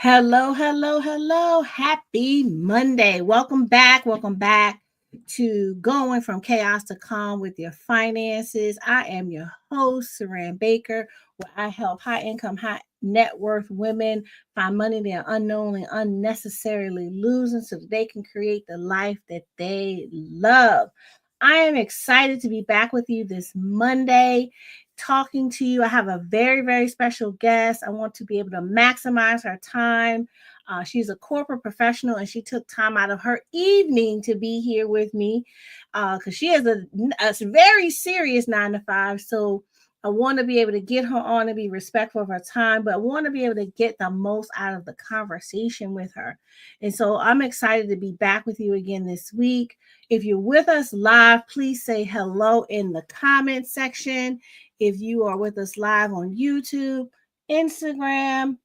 Hello, hello, hello. Happy Monday. Welcome back. Welcome back to Going from Chaos to Calm with Your Finances. I am your host, Saran Baker, where I help high income, high net worth women find money they are unknowingly, unnecessarily losing so that they can create the life that they love. I am excited to be back with you this Monday talking to you. I have a very, very special guest. I want to be able to maximize her time. She's a corporate professional and she took time out of her evening to be here with me because she has a very serious 9 to 5. So I want to be able to get her on and be respectful of her time, but I want to be able to get the most out of the conversation with her. And so I'm excited to be back with you again this week. If you're with us live, please say hello in the comment section. If you are with us live on YouTube, Instagram,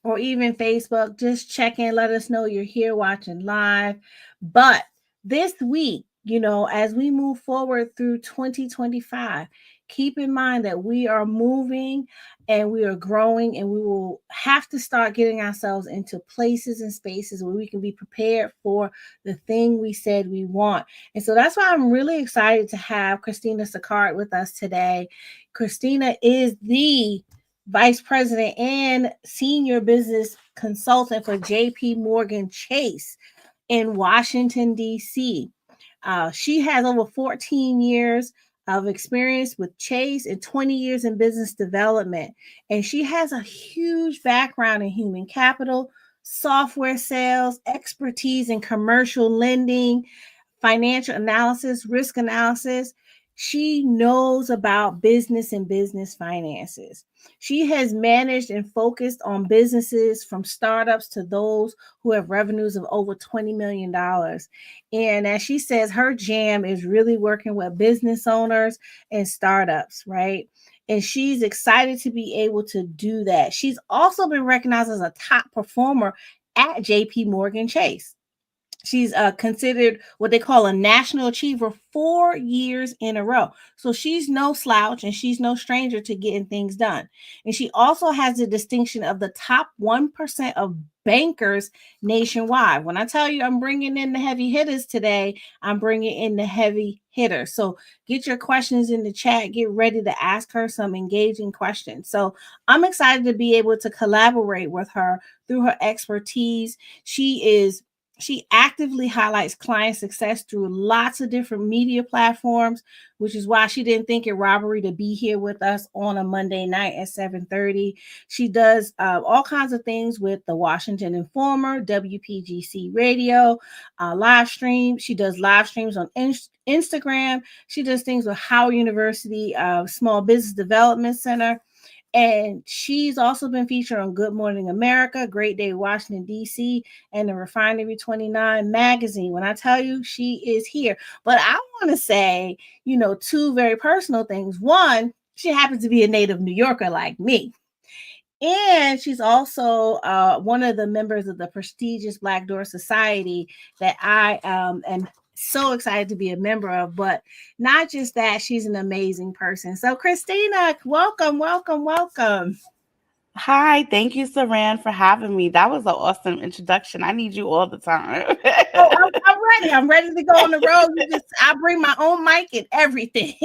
or even Facebook, just check in, let us know you're here watching live. But this week, as we move forward through 2025, keep in mind that we are moving and we are growing, and we will have to start getting ourselves into places and spaces where we can be prepared for the thing we said we want. And so that's why I'm really excited to have Kristina Sicard with us today. Kristina is the Vice President and Senior Business Consultant for JP Morgan Chase in Washington, D.C. She has over 14 years of experience with Chase and 20 years in business development. And she has a huge background in human capital, software sales, expertise in commercial lending, financial analysis, risk analysis. She knows about business and business finances. She has managed and focused on businesses from startups to those who have revenues of over $20 million. And as she says, her jam is really working with business owners and startups, right? And she's excited to be able to do that. She's also been recognized as a top performer at JP Morgan Chase. She's considered what they call a national achiever 4 years in a row. So she's no slouch and she's no stranger to getting things done. And she also has the distinction of the top 1% of bankers nationwide. When I tell you I'm bringing in the heavy hitters today, I'm bringing in the heavy hitters. So get your questions in the chat. Get ready to ask her some engaging questions. So I'm excited to be able to collaborate with her through her expertise. She actively highlights client success through lots of different media platforms, which is why she didn't think it robbery to be here with us on a Monday night at 7:30. She does all kinds of things with the Washington Informer, WPGC Radio, live stream. She does live streams on Instagram. She does things with Howard University Small Business Development Center. And she's also been featured on Good Morning America, Great Day Washington, D.C., and the Refinery 29 magazine. When I tell you she is here. But I want to say, two very personal things. One, she happens to be a native New Yorker like me. And she's also one of the members of the prestigious Black Door Society that I am so excited to be a member of. But not just that, she's an amazing person. So Kristina, welcome, welcome, welcome. Hi, thank you, Saran, for having me. That was an awesome introduction. I need you all the time. I'm ready. I'm ready to go on the road. I bring my own mic and everything.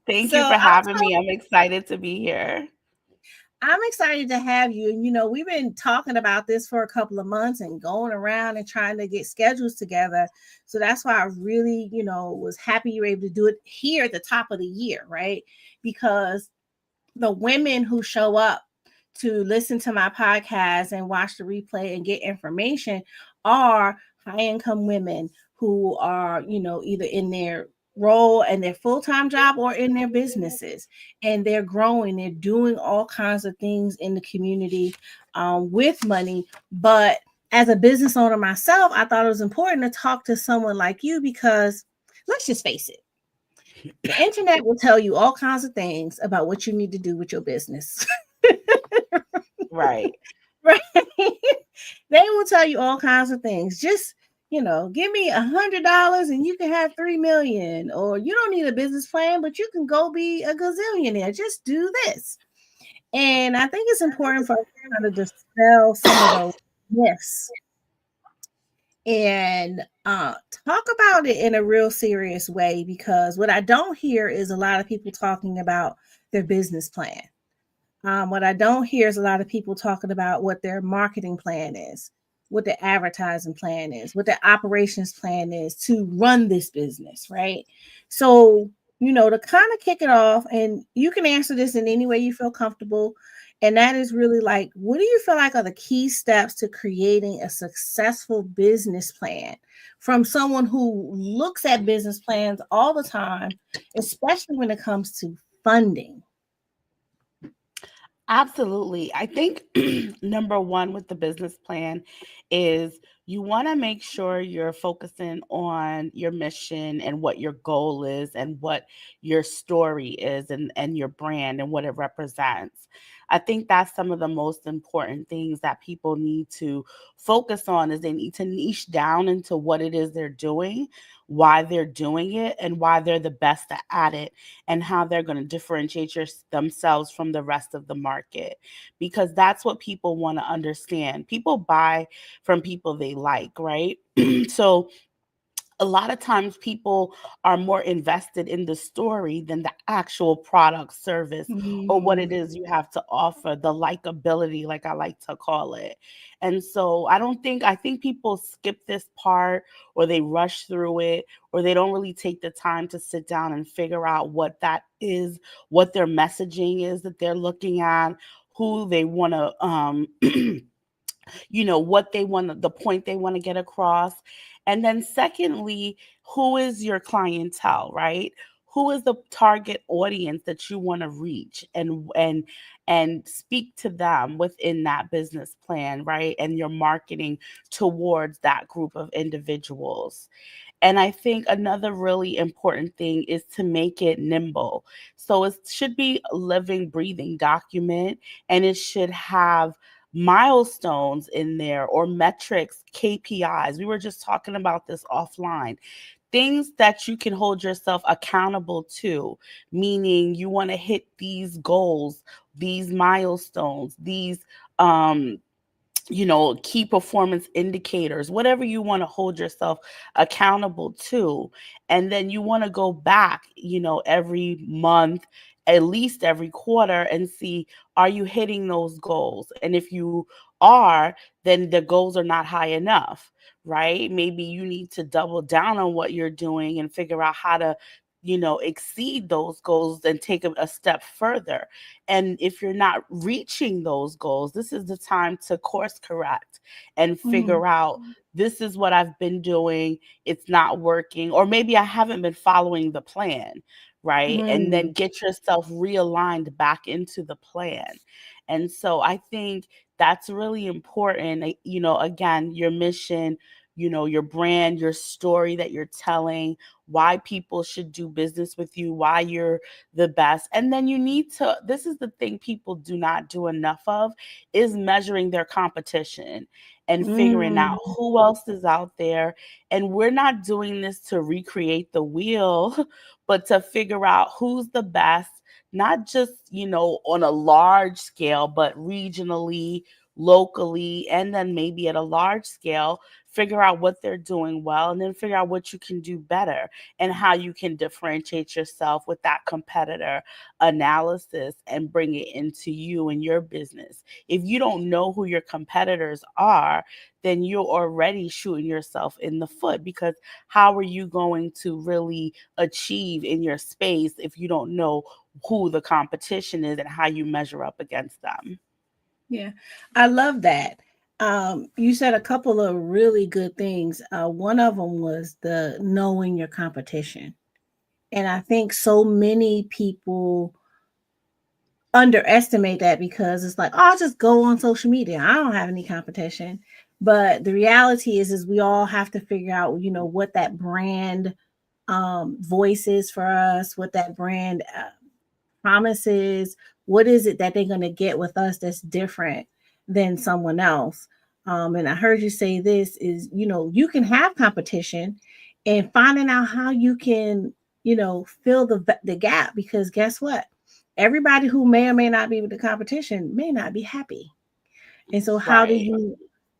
Thank you for having me. I'm excited to be here. I'm excited to have you. And, we've been talking about this for a couple of months and going around and trying to get schedules together. So that's why I really, was happy you were able to do it here at the top of the year, right? Because the women who show up to listen to my podcast and watch the replay and get information are high-income women who are, either in their role and their full-time job or in their businesses, and they're growing, they're doing all kinds of things in the community with money. But as a business owner myself, I thought it was important to talk to someone like you because let's just face it, the internet will tell you all kinds of things about what you need to do with your business. Right. Right. They will tell you all kinds of things. Just, give me $100 and you can have 3 million, or you don't need a business plan, but you can go be a gazillionaire. Just do this. And I think it's important for us to kind of dispel some of those myths and talk about it in a real serious way, because what I don't hear is a lot of people talking about their business plan. What I don't hear is a lot of people talking about what their marketing plan is, what their advertising plan is, what their operations plan is to run this business, right? So, to kind of kick it off, and you can answer this in any way you feel comfortable. And that is really like, what do you feel like are the key steps to creating a successful business plan from someone who looks at business plans all the time, especially when it comes to funding? Absolutely. I think number one with the business plan is you want to make sure you're focusing on your mission and what your goal is and what your story is and your brand and what it represents. I think that's some of the most important things that people need to focus on is they need to niche down into what it is they're doing, why they're doing it, and why they're the best at it, and how they're going to differentiate themselves from the rest of the market, because that's what people want to understand. People buy from people they like, right? So a lot of times people are more invested in the story than the actual product, service, or what Mm, it is you have to offer, the likability, like I like to call it. And so I think people skip this part, or they rush through it, or they don't really take the time to sit down and figure out what that is, what their messaging is that they're looking at, who they want to what they want, the point they want to get across. And then secondly, who is your clientele, right? Who is the target audience that you want to reach, and speak to them within that business plan, right? And your marketing towards that group of individuals. And I think another really important thing is to make it nimble. So it should be a living, breathing document, and it should have milestones in there or metrics, KPIs. We were just talking about this offline. Things that you can hold yourself accountable to, meaning you want to hit these goals, these milestones, these key performance indicators, whatever you want to hold yourself accountable to. And then you want to go back, every month, at least every quarter, and see, are you hitting those goals? And if you are, then the goals are not high enough, right? Maybe you need to double down on what you're doing and figure out how to exceed those goals and take a step further. And if you're not reaching those goals, this is the time to course correct and mm, figure out, this is what I've been doing, it's not working, or maybe I haven't been following the plan, right? And then mm, get yourself realigned back into the plan. And so I think that's really important. Again, your mission, your brand, your story that you're telling, why people should do business with you, why you're the best. And then you need to, this is the thing people do not do enough of, is measuring their competition and figuring out mm, who else is out there. And we're not doing this to recreate the wheel, but to figure out who's the best, not just, on a large scale, but regionally, locally, and then maybe at a large scale, figure out what they're doing well, and then figure out what you can do better and how you can differentiate yourself with that competitor analysis and bring it into you and your business. If you don't know who your competitors are, then you're already shooting yourself in the foot, because how are you going to really achieve in your space if you don't know who the competition is and how you measure up against them? yeah, I love that. You said a couple of really good things. One of them was the knowing your competition. And I think so many people underestimate that because it's like, oh, I'll just go on social media. I don't have any competition. But the reality is we all have to figure out, what that brand voice is for us, what that brand promises, what is it that they're going to get with us that's different than someone else. And I heard you say this is, you can have competition and finding out how you can, fill the gap, because guess what? everybody who may or may not be with the competition may not be happy. And so Right.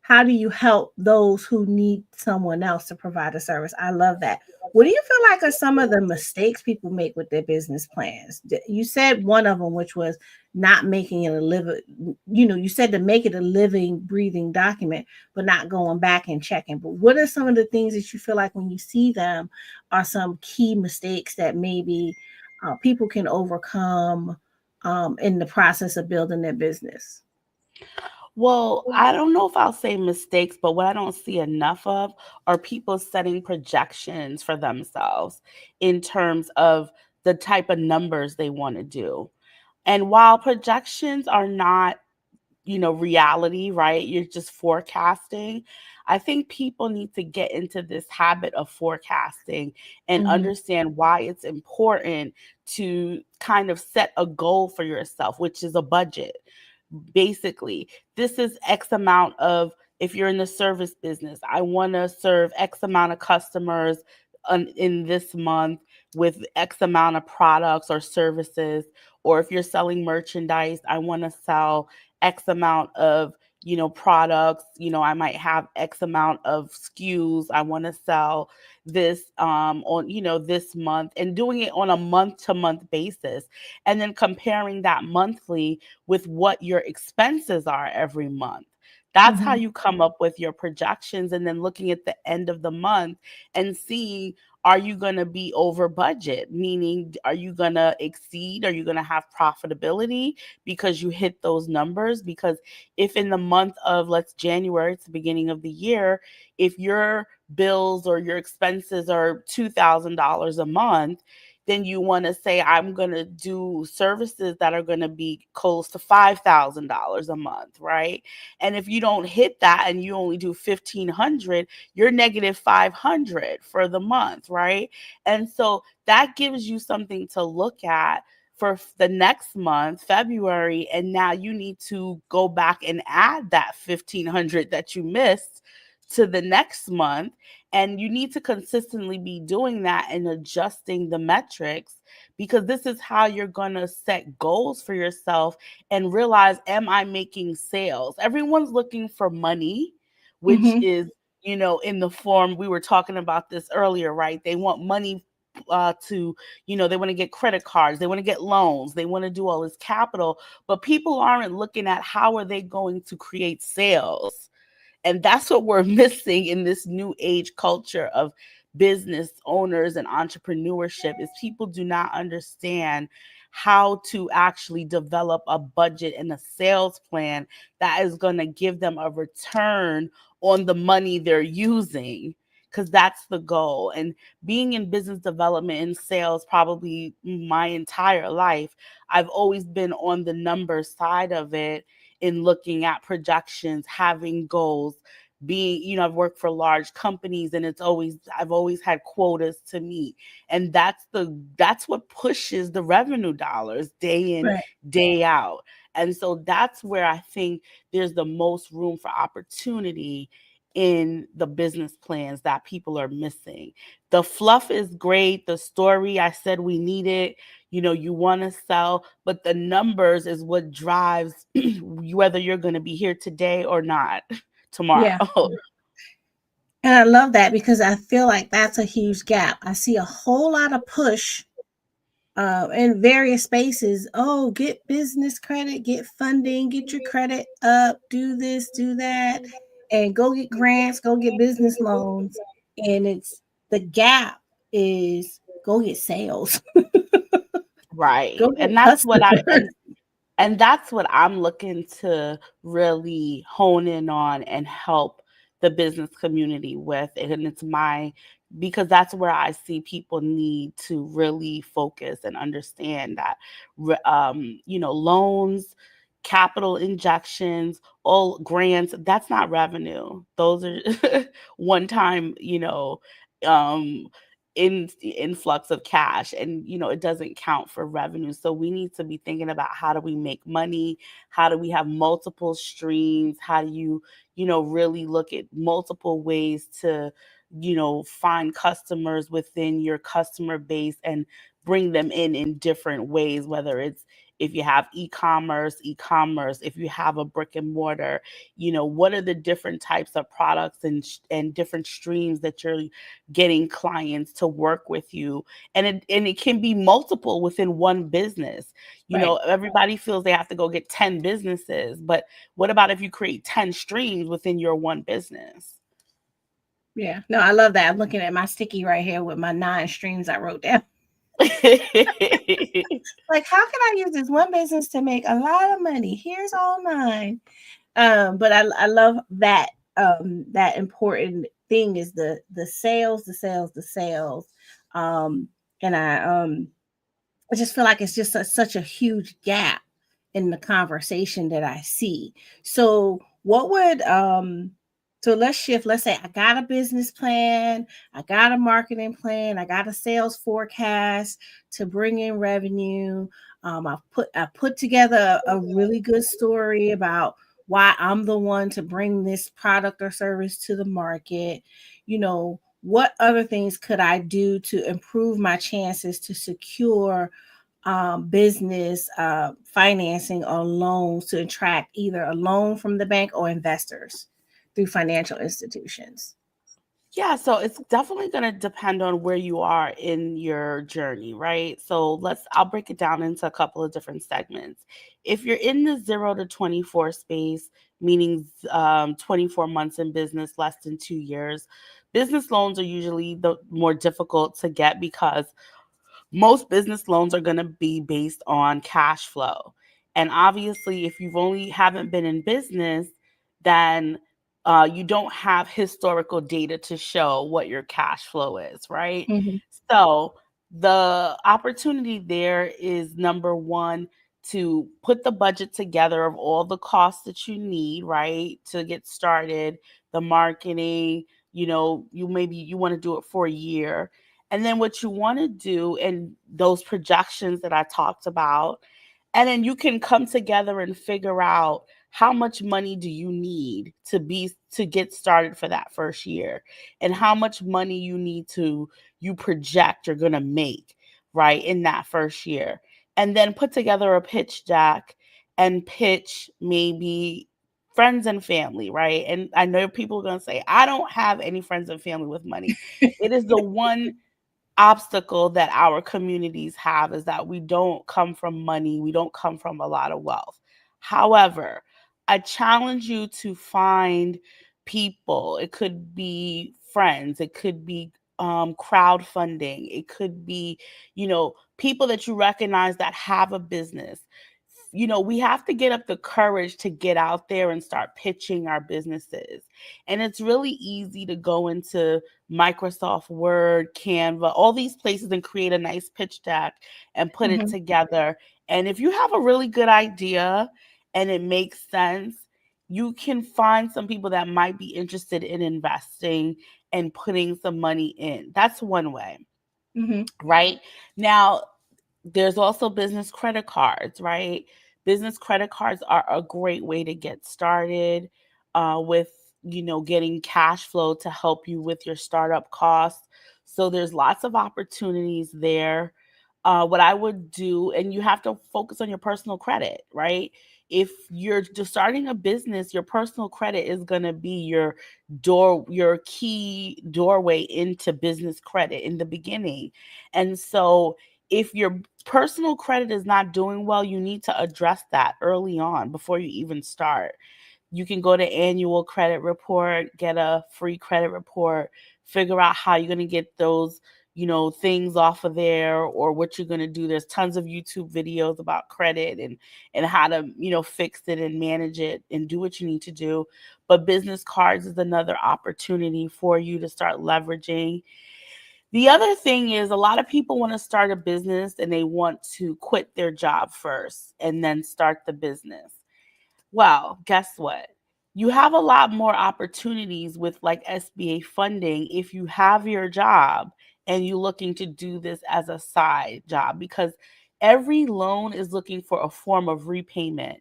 how do you help those who need someone else to provide a service? I love that. What do you feel like are some of the mistakes people make with their business plans? You said one of them, which was not making it a living, you said to make it a living, breathing document, but not going back and checking. But what are some of the things that you feel like when you see them are some key mistakes that maybe people can overcome in the process of building their business? Well, I don't know if I'll say mistakes, but what I don't see enough of are people setting projections for themselves in terms of the type of numbers they want to do. And while projections are not, reality, right? You're just forecasting. I think people need to get into this habit of forecasting and Mm-hmm. understand why it's important to kind of set a goal for yourself, which is a budget. Basically, this is X amount of, if you're in the service business, I want to serve X amount of customers in this month with X amount of products or services. Or if you're selling merchandise, I want to sell X amount of, products. I might have X amount of SKUs. I want to sell this on, this month, and doing it on a month to month basis. And then comparing that monthly with what your expenses are every month. That's how Mm-hmm. you come up with your projections, and then looking at the end of the month and seeing, are you going to be over budget? Meaning, are you going to exceed? Are you going to have profitability because you hit those numbers? Because if in the month of, let's January, it's the beginning of the year, if your bills or your expenses are $2,000 a month, then you want to say, I'm going to do services that are going to be close to $5,000 a month, right? And if you don't hit that and you only do 1,500, you're negative 500 for the month, right? And so that gives you something to look at for the next month, February, and now you need to go back and add that 1,500 that you missed to the next month. And you need to consistently be doing that and adjusting the metrics, because this is how you're going to set goals for yourself and realize, am I making sales? Everyone's looking for money, which Mm-hmm. is, in the form, we were talking about this earlier, right? They want money to, they want to get credit cards, they want to get loans, they want to do all this capital, but people aren't looking at how are they going to create sales. And that's what we're missing in this new age culture of business owners and entrepreneurship, is people do not understand how to actually develop a budget and a sales plan that is going to give them a return on the money they're using, because that's the goal. And being in business development and sales probably my entire life, I've always been on the number side of it, in looking at projections, having goals, being, I've worked for large companies, and I've always had quotas to meet. And that's what pushes the revenue dollars day in, Right. day out. And so that's where I think there's the most room for opportunity in the business plans that people are missing. The fluff is great. The story, I said we need it. You want to sell, but the numbers is what drives whether you're going to be here today or not tomorrow. Yeah. And I love that because I feel like that's a huge gap. I see a whole lot of push in various spaces. Oh, get business credit, get funding, get your credit up, do this, do that, and go get grants, go get business loans. And it's the gap is go get sales, Right. go And get that's what I customers. and that's what I'm looking to really hone in on and help the business community with. And it's because that's where I see people need to really focus and understand that, loans, capital injections, all grants, that's not revenue. Those are one time, um, influx of cash, and it doesn't count for revenue. So we need to be thinking about, how do we make money, how do we have multiple streams, how do you really look at multiple ways to find customers within your customer base and bring them in different ways, whether it's If you have e-commerce, if you have a brick and mortar, what are the different types of products and different streams that you're getting clients to work with you. And it can be multiple within one business. Right. Everybody feels they have to go get 10 businesses, but what about if you create 10 streams within your one business? Yeah. No, I love that. I'm looking at my sticky right here with my 9 streams I wrote down. Like, how can I use this one business to make a lot of money? Here's all 9. But I love that that important thing is the sales, the sales, the sales. And I just feel like it's just such a huge gap in the conversation that I see. So what would so let's shift. Let's say I got a business plan, I got a marketing plan, I got a sales forecast to bring in revenue. I put together a really good story about why I'm the one to bring this product or service to the market. What other things could I do to improve my chances to secure business financing or loans to attract either a loan from the bank or investors through financial institutions? Yeah, so it's definitely going to depend on where you are in your journey, right? So I'll break it down into a couple of different segments. If you're in the 0 to 24 space, meaning 24 months in business, less than 2 years, business loans are usually the more difficult to get because most business loans are going to be based on cash flow. And obviously, if you've only haven't been in business, then you don't have historical data to show what your cash flow is, right? Mm-hmm. So the opportunity there is, number one, to put the budget together of all the costs that you need, right, to get started, the marketing, you want to do it for a year. And then what you want to do, and those projections that I talked about, and then you can come together and figure out how much money do you need to get started for that first year, and how much money you project you're going to make, right, in that first year. And then put together a pitch deck and pitch maybe friends and family, right? And I know people are going to say, I don't have any friends and family with money. It is the one obstacle that our communities have, is that we don't come from money. We don't come from a lot of wealth. However, I challenge you to find people. It could be friends. It could be crowdfunding. It could be, people that you recognize that have a business. We have to get up the courage to get out there and start pitching our businesses. And it's really easy to go into Microsoft Word, Canva, all these places and create a nice pitch deck and put it together. And if you have a really good idea and it makes sense, you can find some people that might be interested in investing and putting some money in. That's one way, right? Now, there's also business credit cards, right? Business credit cards are a great way to get started with, getting cash flow to help you with your startup costs. So there's lots of opportunities there. What I would do, and you have to focus on your personal credit, right? If you're just starting a business, your personal credit is going to be your key doorway into business credit in the beginning. And so if your personal credit is not doing well, you need to address that early on before you even start. You can go to annual credit report, get a free credit report, figure out how you're going to get those, things off of there, or what you're going to do. There's tons of YouTube videos about credit and how to, fix it and manage it and do what you need to do. But business cards is another opportunity for you to start leveraging. The other thing is, a lot of people want to start a business and they want to quit their job first and then start the business. Well, guess what? You have a lot more opportunities with like SBA funding if you have your job and you're looking to do this as a side job, because every loan is looking for a form of repayment.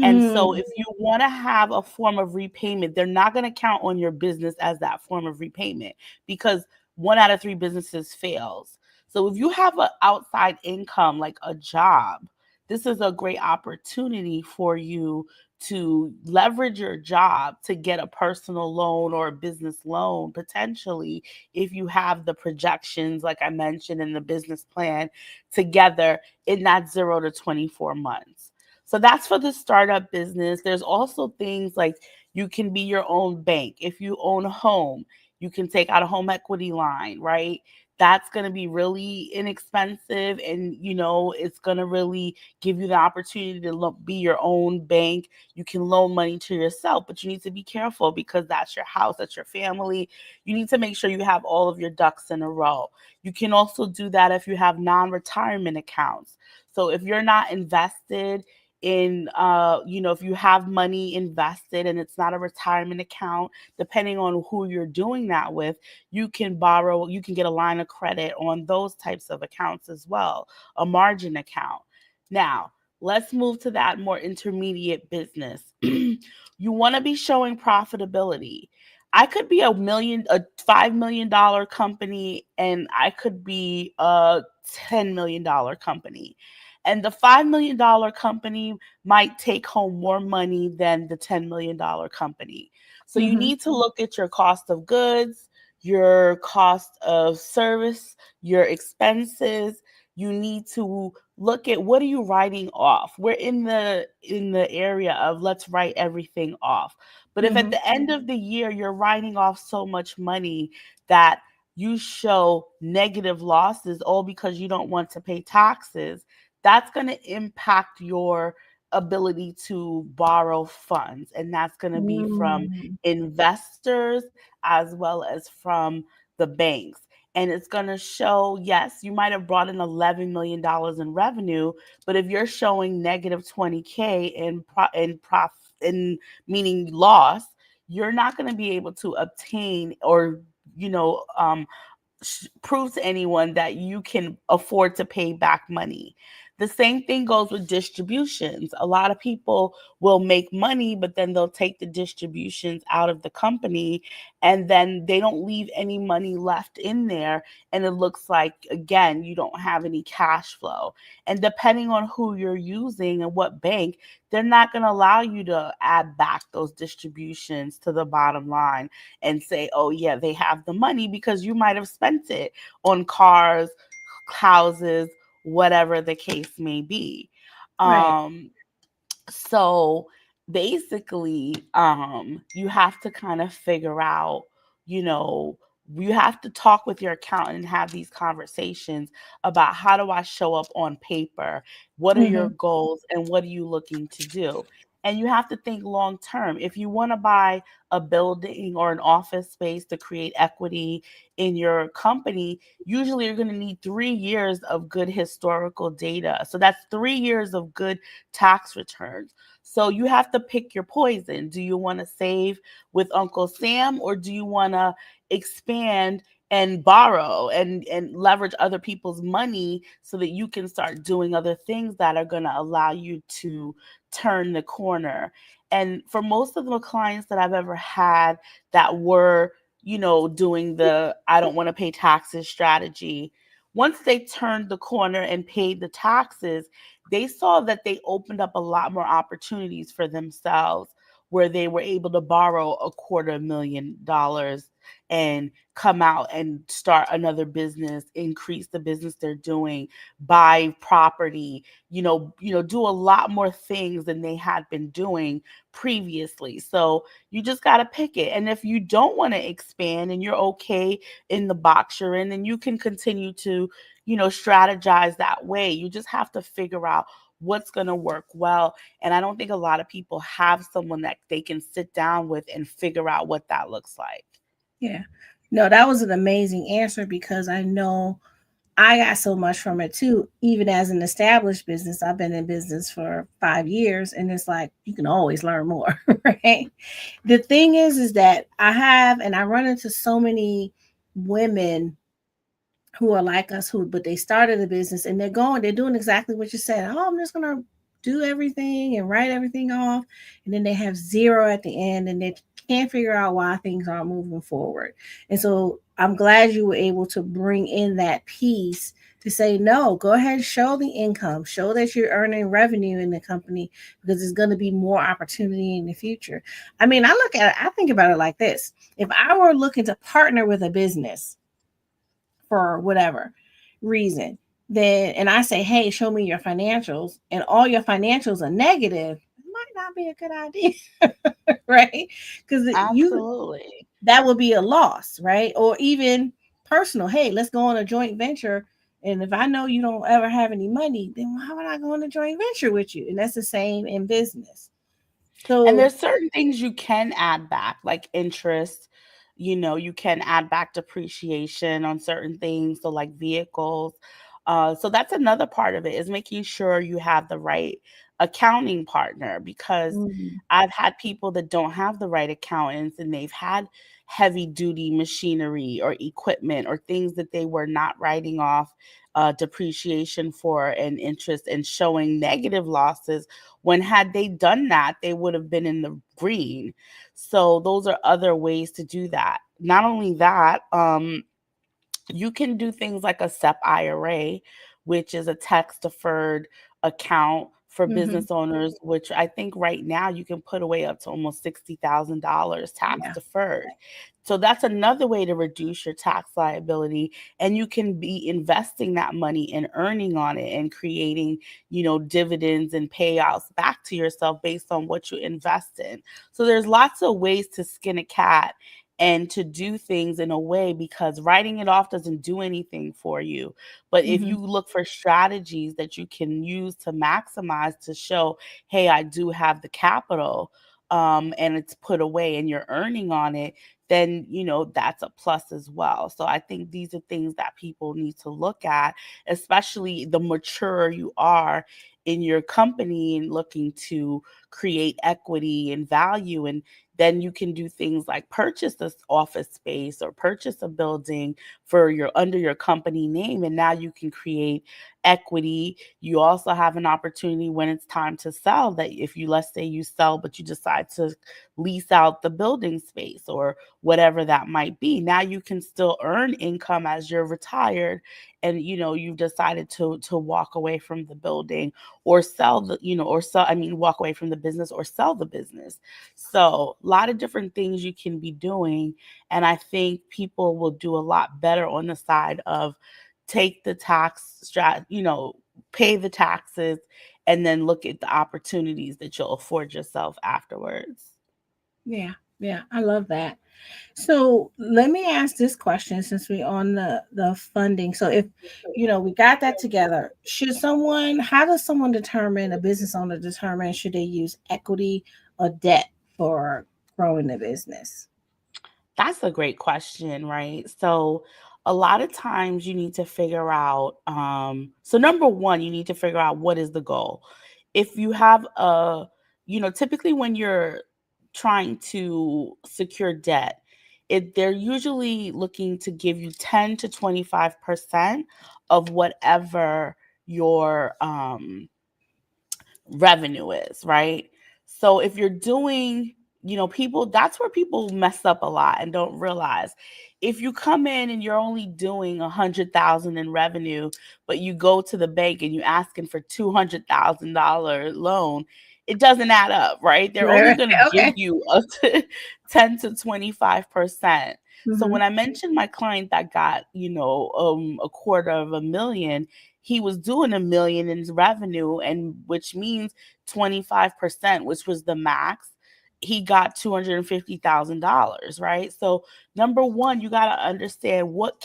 And so if you want to have a form of repayment, they're not going to count on your business as that form of repayment, because 1 out of 3 businesses fails. So if you have an outside income, like a job, this is a great opportunity for you to leverage your job to get a personal loan or a business loan potentially, if you have the projections, like I mentioned, in the business plan together in that 0 to 24 months. So that's for the startup business. There's also things like you can be your own bank. If you own a home, you can take out a home equity line, right? That's going to be really inexpensive, and it's going to really give you the opportunity to be your own bank. You can loan money to yourself, but you need to be careful because that's your house, that's your family. You need to make sure you have all of your ducks in a row. You can also do that if you have non-retirement accounts. So if you're not invested in if you have money invested and it's not a retirement account, depending on who you're doing that with, you can get a line of credit on those types of accounts as well, a margin account. Now, let's move to that more intermediate business. You want to be showing profitability. I could be a $5 million company, and I could be a $10 million company. And the $5 million company might take home more money than the $10 million company. So you need to look at your cost of goods, your cost of service, your expenses. You need to look at, what are you writing off? We're in the area of let's write everything off. But if at the end of the year you're writing off so much money that you show negative losses all because you don't want to pay taxes, that's going to impact your ability to borrow funds. And that's going to be from investors as well as from the banks. And it's going to show, yes, you might have brought in $11 million in revenue, but if you're showing negative 20K in profit, in meaning loss, you're not going to be able to obtain or, prove to anyone that you can afford to pay back money. The same thing goes with distributions. A lot of people will make money, but then they'll take the distributions out of the company, and then they don't leave any money left in there. And it looks like, again, you don't have any cash flow. And depending on who you're using and what bank, they're not going to allow you to add back those distributions to the bottom line and say, oh, yeah, they have the money, because you might have spent it on cars, houses, whatever the case may be. Right. So basically, you have to kind of figure out, you have to talk with your accountant and have these conversations about, how do I show up on paper? What are your goals and what are you looking to do? And you have to think long term. If you want to buy a building or an office space to create equity in your company, usually you're going to need 3 years of good historical data. So that's 3 years of good tax returns. So you have to pick your poison. Do you want to save with Uncle Sam, or do you want to expand and borrow and leverage other people's money so that you can start doing other things that are going to allow you to turn the corner? And for most of the clients that I've ever had that were, doing the I don't want to pay taxes strategy, once they turned the corner and paid the taxes, they saw that they opened up a lot more opportunities for themselves, where they were able to borrow $250,000 and come out and start another business, increase the business they're doing, buy property, do a lot more things than they had been doing previously. So you just got to pick it. And if you don't want to expand and you're okay in the box you're in, then you can continue to, strategize that way. You just have to figure out what's going to work well. And I don't think a lot of people have someone that they can sit down with and figure out what that looks like. Yeah. No, that was an amazing answer, because I know I got so much from it too. Even as an established business, I've been in business for 5 years, and it's like you can always learn more, right? The thing is that I run into so many women who are like us, but they started a business and they're doing exactly what you said. Oh, I'm just gonna do everything and write everything off, and then they have zero at the end, and they can't figure out why things aren't moving forward. And so I'm glad you were able to bring in that piece to say no. Go ahead and show the income, show that you're earning revenue in the company, because there's going to be more opportunity in the future. I mean, I think about it like this. If I were looking to partner with a business for whatever reason, then and I say, hey, show me your financials, and all your financials are negative, it might not be a good idea. Right? Because you Absolutely. that would be a loss, right? Or even personal. Hey, let's go on a joint venture. And if I know you don't ever have any money, then why would I go on a joint venture with you? And that's the same in business. And So, there's certain things you can add back, like interest. You can add back depreciation on certain things, so like vehicles. So that's another part of it, is making sure you have the right accounting partner, because mhm, I've had people that don't have the right accountants, and they've had heavy duty machinery or equipment or things that they were not writing off depreciation for and interest, and showing negative losses, when had they done that, they would have been in the green. So those are other ways to do that. Not only that, you can do things like a SEP IRA, which is a tax deferred account for mhm, business owners, which I think right now you can put away up to almost $60,000 tax yeah. deferred. So that's another way to reduce your tax liability. And you can be investing that money and earning on it, and creating, dividends and payouts back to yourself based on what you invest in. So there's lots of ways to skin a cat and to do things in a way, because writing it off doesn't do anything for you. But if Mhm, you look for strategies that you can use to maximize, to show, hey, I do have the capital, and it's put away and you're earning on it, then that's a plus as well. So I think these are things that people need to look at, especially the mature you are in your company and looking to create equity and value. And then you can do things like purchase this office space or purchase a building for your under your company name, and now you can create equity. You also have an opportunity when it's time to sell, that if you, let's say you sell but you decide to lease out the building space or whatever that might be, now you can still earn income as you're retired, and you've decided to walk away from the building, or sell the or sell, I mean, walk away from the business or sell the business. So a lot of different things you can be doing. And I think people will do a lot better on the side of take the tax strat, pay the taxes, and then look at the opportunities that you'll afford yourself afterwards. yeah, yeah, I love that. So let me ask this question, since we're on the funding. So if we got that together, how does someone determine, a business owner determine, should they use equity or debt for growing the business? That's a great question, right? So a lot of times you need to figure out, so number one, you need to figure out what is the goal. If you have typically when you're trying to secure debt, they're usually looking to give you 10 to 25% of whatever your revenue is, right? So if you're doing, people, that's where people mess up a lot and don't realize. If you come in and you're only doing 100,000 in revenue, but you go to the bank and you asking for $200,000 loan, it doesn't add up, right? They're Right, only right. going to give Okay. you a 10 to 25%. So Hmm. when I mentioned my client that got, a quarter of a million, he was doing 1 million in revenue, and which means 25%, which was the max. He got $250,000, right? So number one, you got to understand what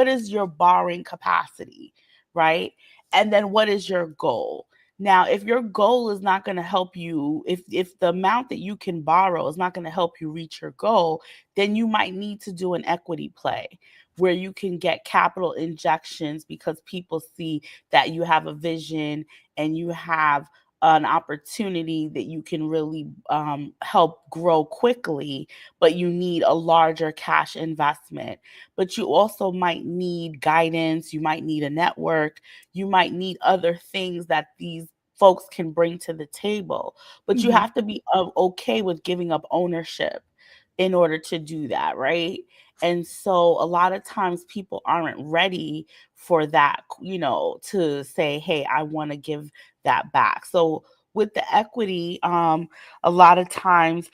is your borrowing capacity, right? And then what is your goal? Now, if your goal is not going to help you, if the amount that you can borrow is not going to help you reach your goal, then you might need to do an equity play where you can get capital injections, because people see that you have a vision and you have an opportunity that you can really help grow quickly, but you need a larger cash investment. But you also might need guidance, you might need a network, you might need other things that these folks can bring to the table. But you Hmm. have to be okay with giving up ownership in order to do that, right? And so a lot of times people aren't ready for that, to say, hey, I want to give that back. So with the equity, a lot of times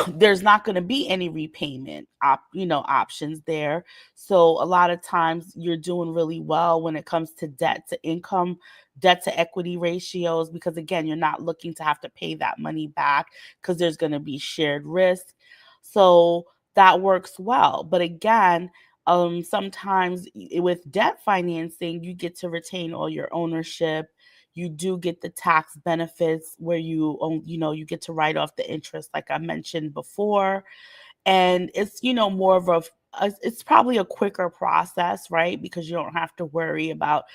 there's not going to be any repayment options there. So a lot of times you're doing really well when it comes to debt to income, debt to equity ratios, because again, you're not looking to have to pay that money back because there's going to be shared risk. So that works well. But again, sometimes with debt financing, you get to retain all your ownership. You do get the tax benefits where you own, you get to write off the interest, like I mentioned before. And it's, more of it's probably a quicker process, right? Because you don't have to worry about,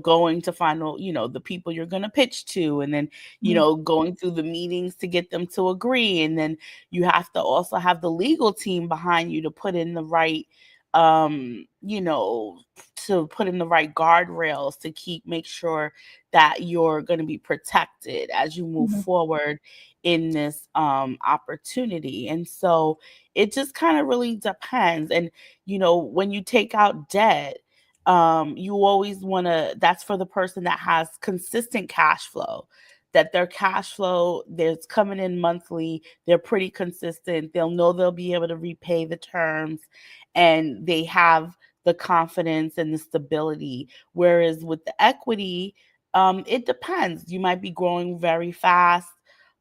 going to find, the people you're going to pitch to, and then, Mhm. going through the meetings to get them to agree. And then you have to also have the legal team behind you to put in the right, um, you know, to put in the right guardrails to make sure that you're going to be protected as you move Mhm. forward in this opportunity. And so it just kind of really depends. And when you take out debt, you always want to, that's for the person that has consistent cash flow, that their cash flow that's coming in monthly, they're pretty consistent, they'll know they'll be able to repay the terms, and they have the confidence and the stability. Whereas with the equity, it depends. You might be growing very fast,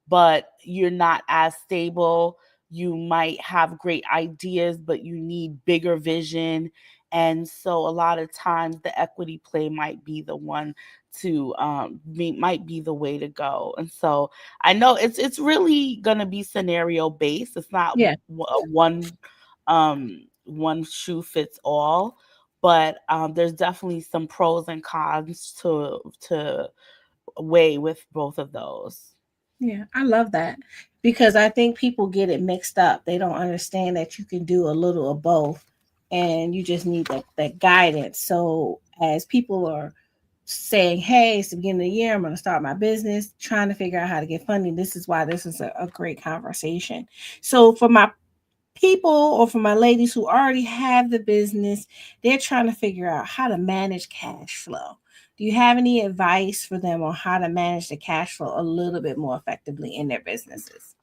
but you're not as stable. You might have great ideas, but you need bigger vision. And so a lot of times the equity play might be the one to might be the way to go. And so I know it's really going to be scenario based. It's not Yeah. one shoe fits all, but there's definitely some pros and cons to weigh with both of those. Yeah, I love that because I think people get it mixed up. They don't understand that you can do a little of both and you just need that guidance. So as people are saying, hey, it's the beginning of the year, I'm going to start my business, trying to figure out how to get funding. This is why this is a great conversation. So for my people or for my ladies who already have the business, they're trying to figure out how to manage cash flow. Do you have any advice for them on how to manage the cash flow a little bit more effectively in their businesses?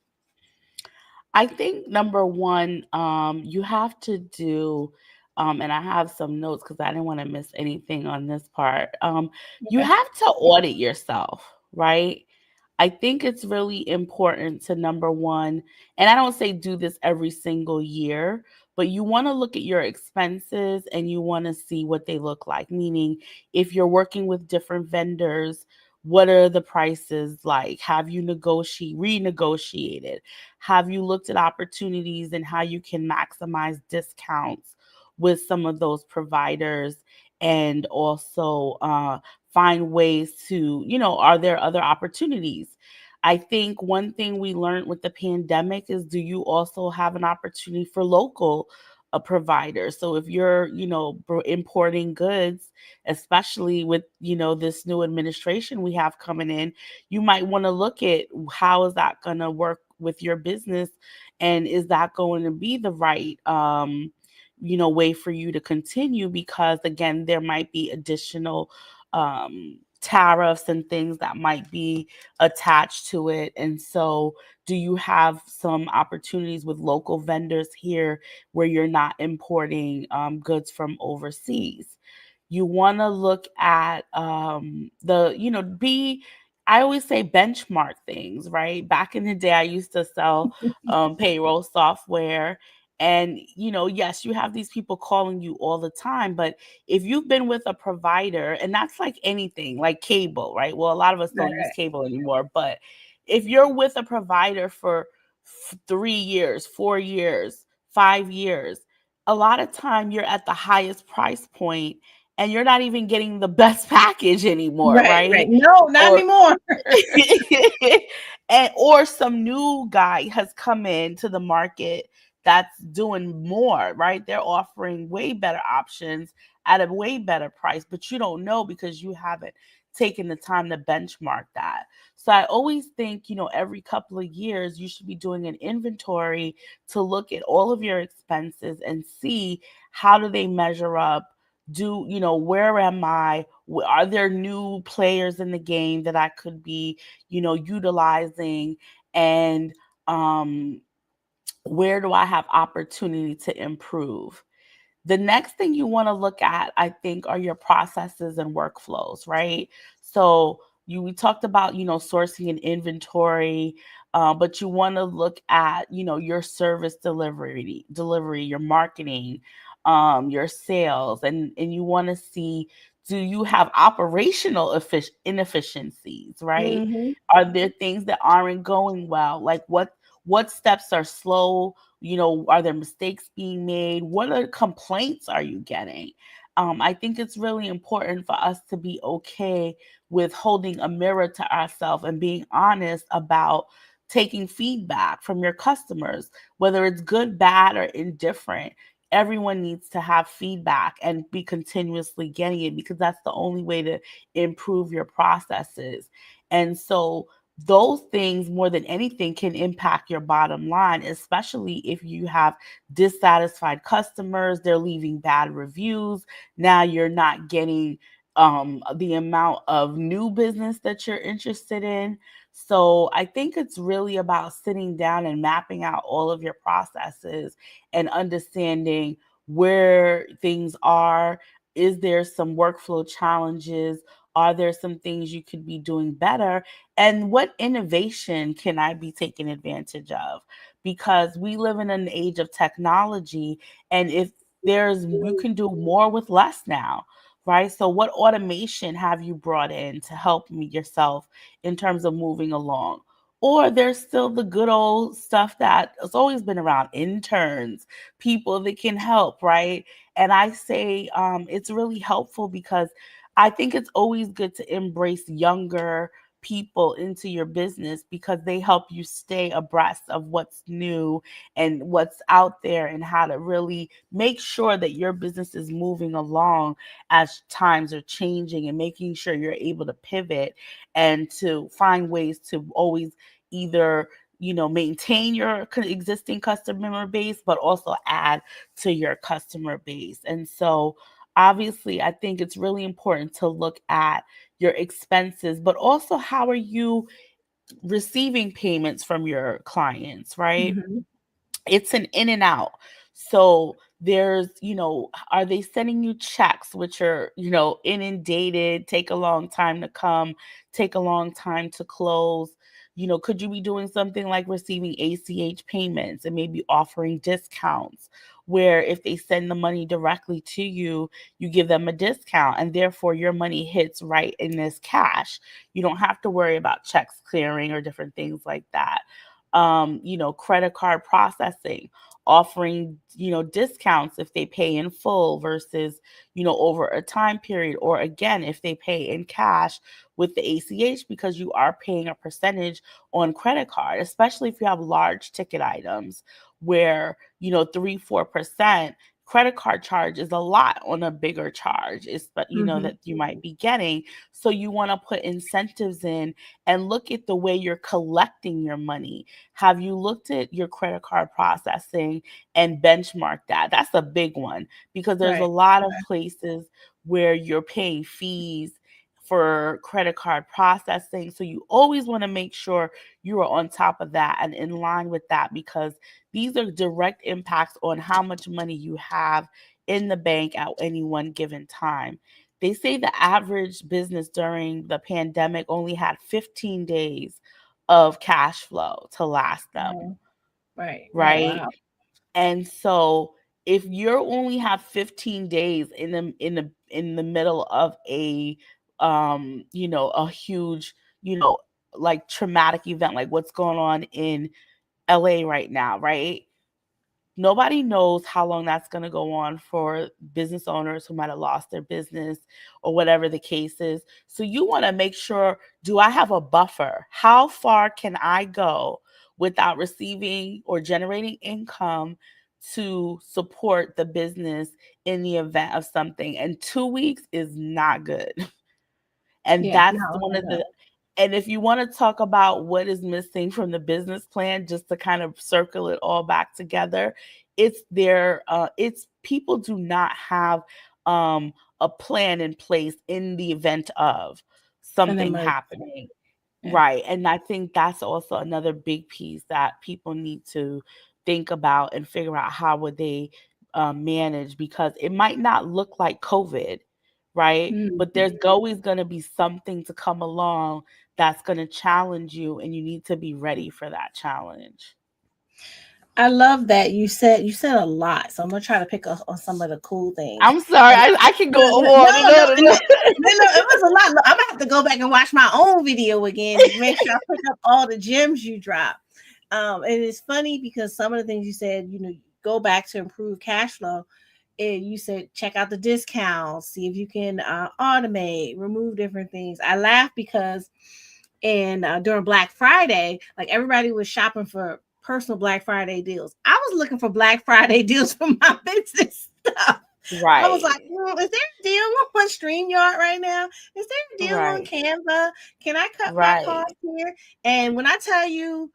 I think number one, you have to do, and I have some notes because I didn't want to miss anything on this part. You Okay. have to audit yourself, right? I think it's really important to number one, and I don't say do this every single year, but you want to look at your expenses and you want to see what they look like. Meaning, if you're working with different vendors, what are the prices like? Have you renegotiated? Have you looked at opportunities and how you can maximize discounts with some of those providers? And also find ways to, are there other opportunities? I think one thing we learned with the pandemic is, do you also have an opportunity for local providers? So if you're, importing goods, especially with, this new administration we have coming in, you might want to look at how is that going to work with your business, and is that going to be the right way for you to continue, because again, there might be additional tariffs and things that might be attached to it. And so do you have some opportunities with local vendors here where you're not importing goods from overseas? You want to look at be, I always say benchmark things, right? Back in the day, I used to sell payroll software. And, yes, you have these people calling you all the time. But if you've been with a provider, and that's like anything, like cable, right? Well, a lot of us don't use Right. cable anymore. But if you're with a provider for 3 years, 4 years, 5 years, a lot of time you're at the highest price point and you're not even getting the best package anymore, Right. Right. right? No, not Or anymore. or some new guy has come in to the market that's doing more, right? They're offering way better options at a way better price, but you don't know because you haven't taken the time to benchmark that. So I always think, every couple of years, you should be doing an inventory to look at all of your expenses and see how do they measure up. Where am I? Are there new players in the game that I could be, utilizing? And where do I have opportunity to improve? The next thing you want to look at, I think, are your processes and workflows, right? So we talked about, sourcing and inventory, but you want to look at, your service delivery, your marketing, your sales, and you want to see, do you have operational inefficiencies, right? Mm-hmm. Are there things that aren't going well? Like what steps are slow? Are there mistakes being made? What other complaints are you getting? I think it's really important for us to be okay with holding a mirror to ourselves and being honest about taking feedback from your customers, whether it's good, bad, or indifferent. Everyone needs to have feedback and be continuously getting it, because that's the only way to improve your processes. And so those things, more than anything, can impact your bottom line, especially if you have dissatisfied customers, they're leaving bad reviews. Now you're not getting the amount of new business that you're interested in. So I think it's really about sitting down and mapping out all of your processes and understanding where things are. Is there some workflow challenges? Are there some things you could be doing better? And what innovation can I be taking advantage of? Because we live in an age of technology, and if you can do more with less now, right? So what automation have you brought in to help me yourself in terms of moving along? Or there's still the good old stuff that has always been around, interns, people that can help, right? And I say it's really helpful, because I think it's always good to embrace younger people into your business, because they help you stay abreast of what's new and what's out there, and how to really make sure that your business is moving along as times are changing, and making sure you're able to pivot and to find ways to always either maintain your existing customer base, but also add to your customer base. And so obviously, I think it's really important to look at your expenses, but also how are you receiving payments from your clients, right? Mm-hmm. It's an in and out. So there's, are they sending you checks which are, inundated, take a long time to come, take a long time to close? Could you be doing something like receiving ACH payments and maybe offering discounts, where if they send the money directly to you, you give them a discount, and therefore your money hits right in this cash. You don't have to worry about checks clearing or different things like that. Credit card processing, offering, discounts if they pay in full versus, over a time period, or again, if they pay in cash with the ACH, because you are paying a percentage on credit card, especially if you have large ticket items where, 3-4% credit card charge is a lot on a bigger charge, Mm-hmm. that you might be getting. So you want to put incentives in and look at the way you're collecting your money. Have you looked at your credit card processing and benchmark that? That's a big one, because there's a Right. lot of places where you're paying fees for credit card processing. So you always want to make sure you are on top of that and in line with that, because these are direct impacts on how much money you have in the bank at any one given time. They say the average business during the pandemic only had 15 days of cash flow to last them, Oh, right. Right. right? Wow. And so if you only have 15 days in the middle of a huge, like traumatic event, like what's going on in LA right now, right? Nobody knows how long that's going to go on for business owners who might have lost their business or whatever the case is. So you want to make sure, do I have a buffer? How far can I go without receiving or generating income to support the business in the event of something. And 2 weeks is not good. And Yeah, that's no, one of no. the, and if you want to talk about what is missing from the business plan, just to kind of circle it all back together, it's people do not have a plan in place in the event of An something emergency. happening. Yeah. Right. And I think that's also another big piece that people need to think about and figure out how would they manage, because it might not look like COVID, right? But Mhm. there's always going to be something to come along that's going to challenge you, and you need to be ready for that challenge. I love that you said a lot, so I'm gonna try to pick up on some of the cool things. I'm sorry, And I can go no, on and no, on and on. it was a lot. I'm gonna have to go back and watch my own video again to make sure I pick up all the gems you dropped. And it's funny because some of the things you said, go back to improve cash flow. And you said check out the discounts, see if you can automate, remove different things. I laugh because and during Black Friday, like everybody was shopping for personal Black Friday deals. I was looking for Black Friday deals for my business stuff. I was like, Right. is there a deal on StreamYard right now? Is there a deal on Right. Canva? Can I cut my Right. costs here? And when I tell you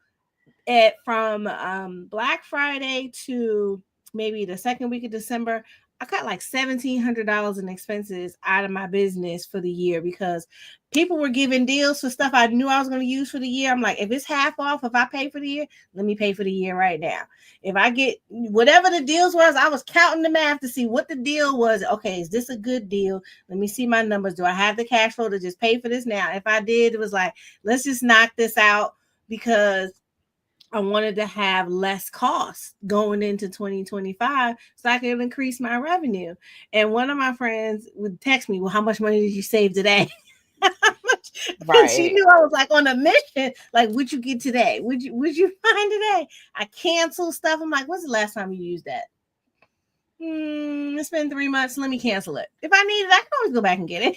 it from Black Friday to maybe the second week of December, I cut like $1,700 in expenses out of my business for the year because people were giving deals for stuff I knew I was going to use for the year. I'm like, if it's half off, if I pay for the year, let me pay for the year right now. If I get whatever the deals was, I was counting the math to see what the deal was. Okay, is this a good deal? Let me see my numbers. Do I have the cash flow to just pay for this now? If I did, it was like, let's just knock this out because I wanted to have less costs going into 2025 so I could increase my revenue. And one of my friends would text me, well, how much money did you save today? And she Right. knew I was like on a mission. Like, would you get today? Would you find today? I cancel stuff. I'm like, when's the last time you used that? It's been 3 months. Let me cancel it. If I need it, I can always go back and get it.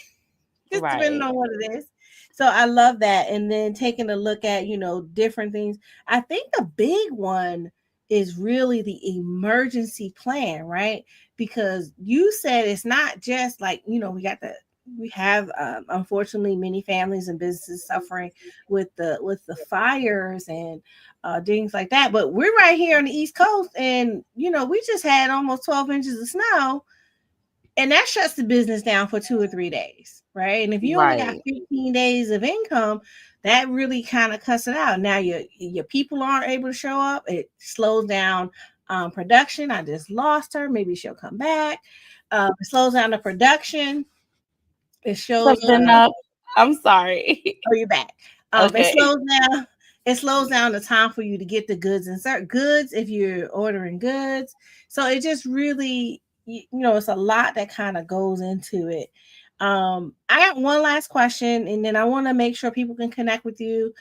Just depending Right. on what it is. So I love that. And then taking a look at, different things. I think the big one is really the emergency plan, right? Because you said it's not just like, we have unfortunately many families and businesses suffering with the fires and things like that. But we're right here on the East Coast, and we just had almost 12 inches of snow, and that shuts the business down for 2 or 3 days, right? And if you only got Right. 15 days of income, that really kind of cuts it out. Now your people aren't able to show up. It slows down production. I just lost her. Maybe she'll come back. It slows down the production. It shows. Something up. I'm sorry. Oh, you're back. It Okay. slows down. It slows down the time for you to get the goods and certain goods if you're ordering goods. So it just really, it's a lot that kind of goes into it. I got one last question, and then I want to make sure people can connect with you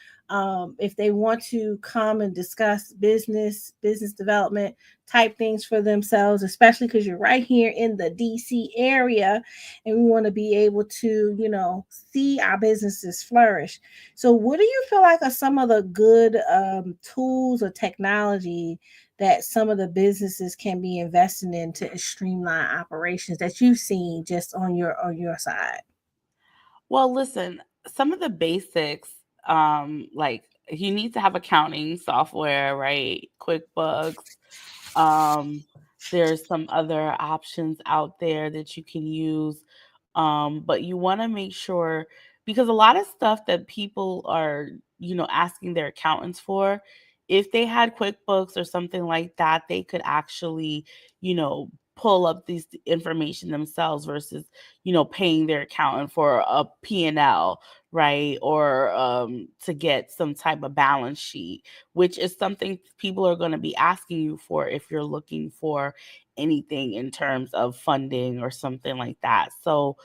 if they want to come and discuss business development type things for themselves, especially because you're right here in the DC area, and we want to be able to, see our businesses flourish. So, what do you feel like are some of the good tools or technology that some of the businesses can be investing in to streamline operations that you've seen just on your side? Well, listen, some of the basics, like you need to have accounting software, right? QuickBooks. Um, there's some other options out there that you can use. But you want to make sure, because a lot of stuff that people are, asking their accountants for, if they had QuickBooks or something like that, they could actually, you know, pull up these information themselves versus, paying their accountant for a P&L, right? Or to get some type of balance sheet, which is something people are going to be asking you for if you're looking for anything in terms of funding or something like that. So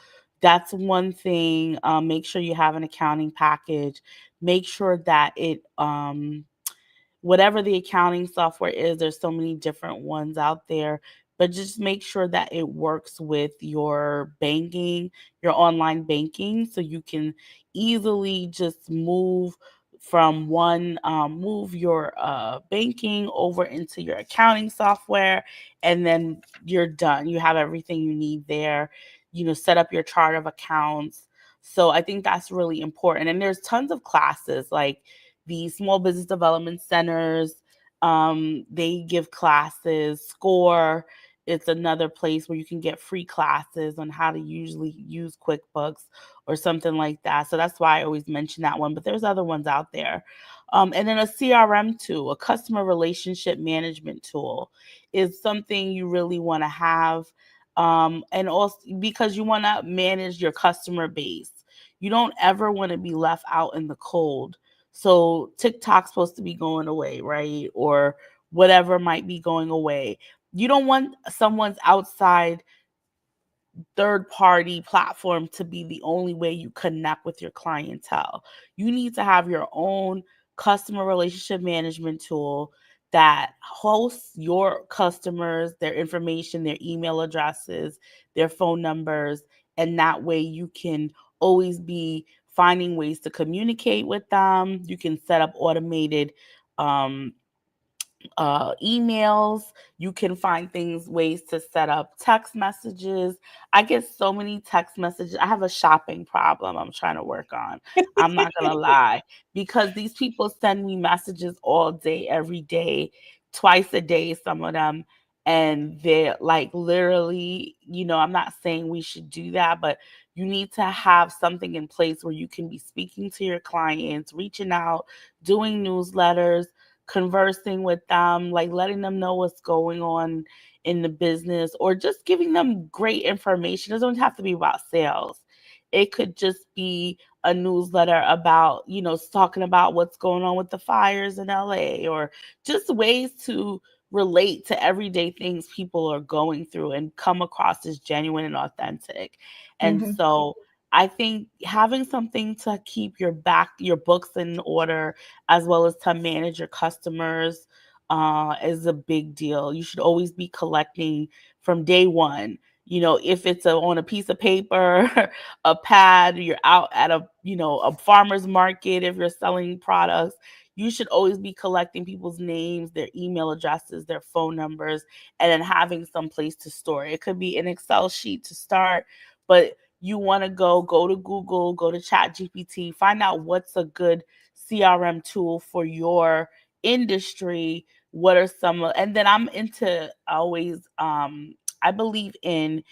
that's one thing. Make sure you have an accounting package. Make sure that whatever the accounting software is, there's so many different ones out there, but just make sure that it works with your banking, your online banking, so you can easily just move from one, move your banking over into your accounting software, and then you're done. You have everything you need there. Set up your chart of accounts. So I think that's really important. And there's tons of classes like the small business development centers. They give classes. Score, it's another place where you can get free classes on how to usually use QuickBooks or something like that. So that's why I always mention that one. But there's other ones out there. And then a CRM tool, a customer relationship management tool, is something you really want to have. And also because you want to manage your customer base. You don't ever want to be left out in the cold. So TikTok's supposed to be going away, right? Or whatever might be going away. You don't want someone's outside third party platform to be the only way you connect with your clientele. You need to have your own customer relationship management tool that hosts your customers, their information, their email addresses, their phone numbers, and that way you can always be finding ways to communicate with them. You can set up automated um, emails. You can find ways to set up text messages. I get so many text messages. I have a shopping problem I'm trying to work on. I'm not going to lie, because these people send me messages all day, every day, twice a day, some of them. And they're like literally, I'm not saying we should do that, but you need to have something in place where you can be speaking to your clients, reaching out, doing newsletters, conversing with them, like letting them know what's going on in the business, or just giving them great information. It doesn't have to be about sales. It could just be a newsletter about, talking about what's going on with the fires in LA, or just ways to relate to everyday things people are going through and come across as genuine and authentic. And Mhm. so I think having something to keep your books in order, as well as to manage your customers, is a big deal. You should always be collecting from day one. If it's on a piece of paper, a pad, you're out at a farmer's market, if you're selling products, you should always be collecting people's names, their email addresses, their phone numbers, and then having some place to store it. It could be an Excel sheet to start, but you want to go to Google, go to ChatGPT, find out what's a good CRM tool for your industry. What are and then I'm into always, I believe in,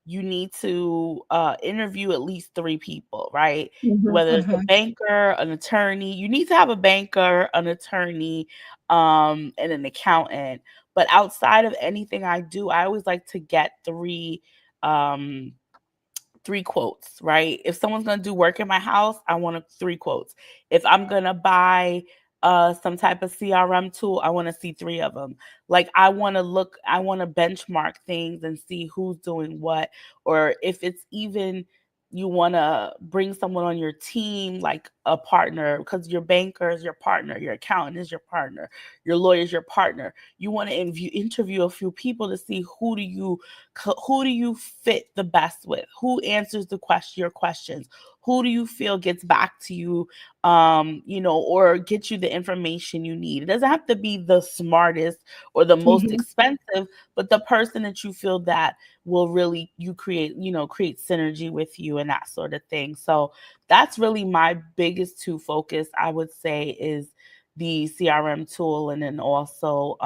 you need to interview at least 3 people, right? Mhm. Whether it's a Mhm. banker, an attorney, you need to have a banker, an attorney, and an accountant. But outside of anything I do, I always like to get um, 3 quotes, right? If someone's going to do work in my house, I want 3 quotes. If I'm going to buy some type of CRM tool, I want to see 3 of them. Like I want to benchmark things and see who's doing what, or if it's even you want to bring someone on your team, like a partner, because your banker is your partner, your accountant is your partner, your lawyer is your partner. You want to interview a few people to see who do you fit the best with, who answers your questions, who do you feel gets back to you, or get you the information you need. It doesn't have to be the smartest or the most Mhm. expensive, but the person that you feel that will really create synergy with you and that sort of thing. So that's really my biggest two focus, I would say, is the CRM tool, and then also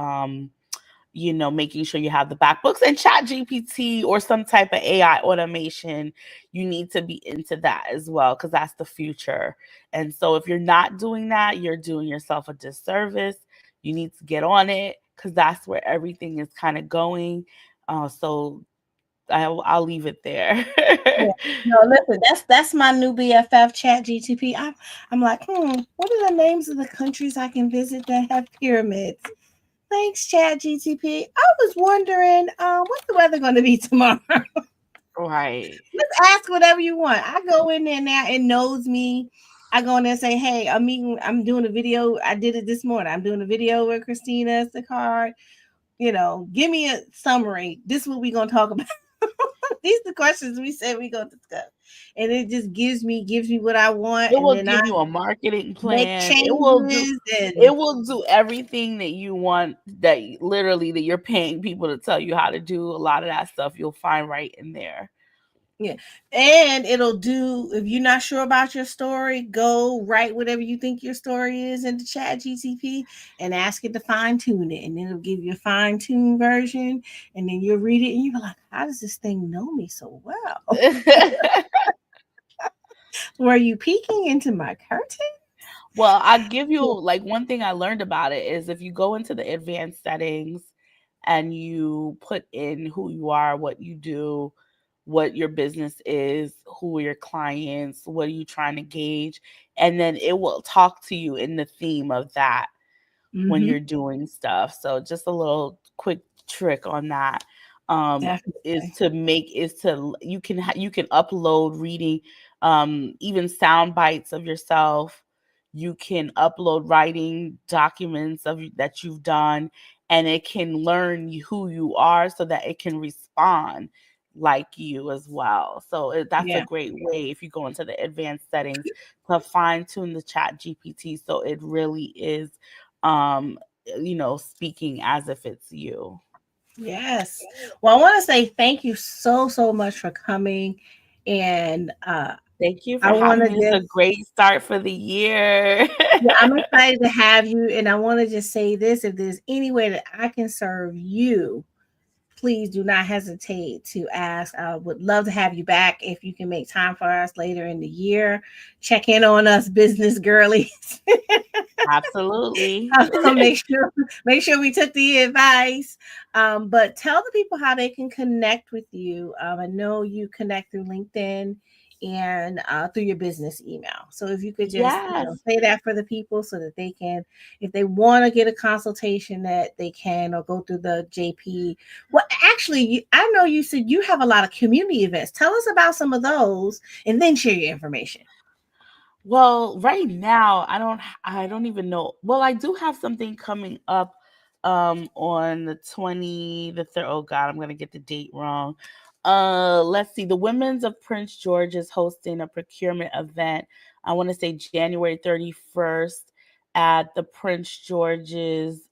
making sure you have the backbooks and chat GPT or some type of AI automation. You need to be into that as well, because that's the future. And so if you're not doing that, you're doing yourself a disservice. You need to get on it, because that's where everything is kind of going. So I'll leave it there. Yeah. No, listen, that's my new BFF, Chat GTP. I'm like, what are the names of the countries I can visit that have pyramids? Thanks, Chat GTP. I was wondering, what's the weather going to be tomorrow? Right. Let's ask whatever you want. I go in there now, it knows me. I go in there and say, hey, I'm doing a video. I did it this morning. I'm doing a video with Kristina Sicard. Give me a summary. This is what we're gonna talk about. These are the questions we said we gonna discuss, and it just gives me what I want, It and will then I give you a marketing make plan. changes It and will do everything that you want, that literally that you're paying people to tell you how to do. A lot of that stuff you'll find right in there. yeah, and it'll do. If you're not sure about your story, go write whatever you think your story is into Chat GTP and ask it to fine tune it, and then it'll give you a fine tuned version, and then you'll read it and you're like, how does this thing know me so well? Were you peeking into my curtain? Well, I'll give you like one thing I learned about it is if you go into the advanced settings and you put in who you are, what you do, what your business is, who are your clients, what are you trying to gauge, and then it will talk to you in the theme of that when you're doing stuff. So just a little quick trick on that is Definitely. you can upload reading, even sound bites of yourself. You can upload writing documents that you've done, and it can learn who you are so that it can respond like you as well. So that's a Yeah. great way if you go into the advanced settings to fine tune the Chat GPT so it really is speaking as if it's you. Yes. Well, I want to say thank you so much for coming. And Thank you for I want having to me. This is a just, great start for the year. yeah, I'm excited to have you. And I want to just say this, if there's any way that I can serve you, please do not hesitate to ask. I would love to have you back if you can make time for us later in the year. Check in on us, business girlies. Absolutely. Make sure we took the advice. But tell the people how they can connect with you. I know you connect through LinkedIn and through your business email. So if you could just Yes. say that for the people so that they can, if they want to get a consultation, that they can, or go through the JP. Well, actually, I know you said you have a lot of community events. Tell us about some of those, and then share your information. Well, right now I don't even know. Well, I do have something coming up on the 20 the third. Oh God, I'm going to get the date wrong. Let's see. The Women's of Prince George is hosting a procurement event. I want to say January 31st at the Prince George's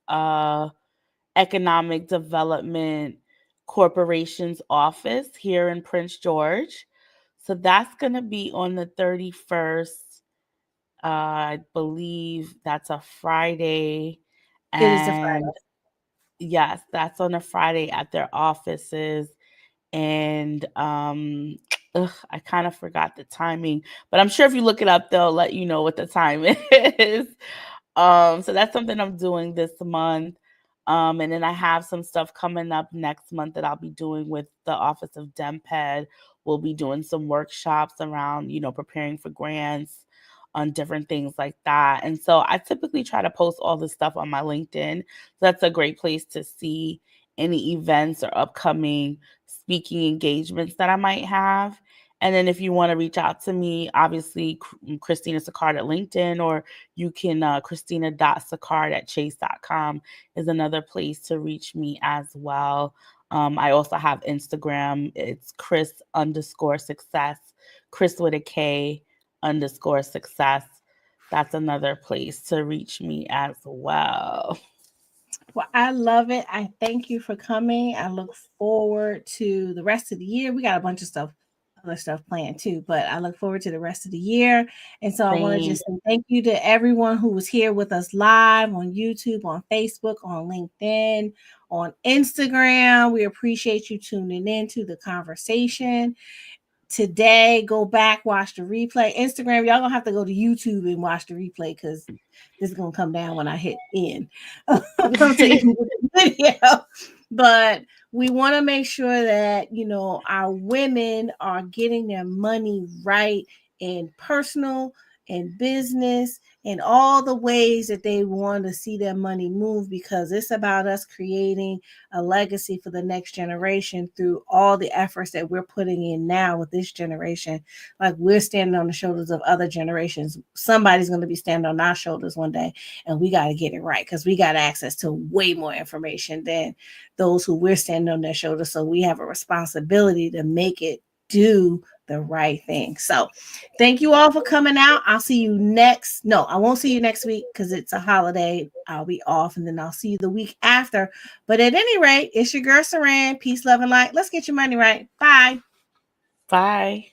Economic Development Corporation's office here in Prince George. So that's going to be on the 31st. I believe that's a Friday. It is a Friday. And yes, that's on a Friday at their offices. And I kind of forgot the timing, but I'm sure if you look it up, they'll let you know what the time is. So that's something I'm doing this month. And then I have some stuff coming up next month that I'll be doing with the Office of DemPed. We'll be doing some workshops around, preparing for grants on different things like that. And so I typically try to post all this stuff on my LinkedIn. So that's a great place to see any events or upcoming speaking engagements that I might have. And then if you want to reach out to me, obviously, Kristina Sicard at LinkedIn, or you can Kristina.Sicard@chase.com is another place to reach me as well. I also have Instagram. It's Chris_success, Chris with a K _success. That's another place to reach me as well. Well, I love it. I thank you for coming. I look forward to the rest of the year. We got a bunch of other stuff planned too, but I look forward to the rest of the year. And so I want to Same. just say thank you to everyone who was here with us live on YouTube, on Facebook, on LinkedIn, on Instagram. We appreciate you tuning in to the conversation today. Go back, watch the replay. Instagram, y'all gonna have to go to YouTube and watch the replay because this is gonna come down when I hit end. So you can get the video. But we want to make sure that our women are getting their money right in personal in business, in all the ways that they want to see their money move, because it's about us creating a legacy for the next generation through all the efforts that we're putting in now with this generation. Like, we're standing on the shoulders of other generations. Somebody's going to be standing on our shoulders one day, and we got to get it right, because we got access to way more information than those who we're standing on their shoulders. So we have a responsibility to make it do the right thing. So thank you all for coming out. I'll see you next. No, I won't see you next week because it's a holiday. I'll be off, and then I'll see you the week after. But at any rate, it's your girl Saran. Peace, love, and light. Let's get your money right. Bye. Bye.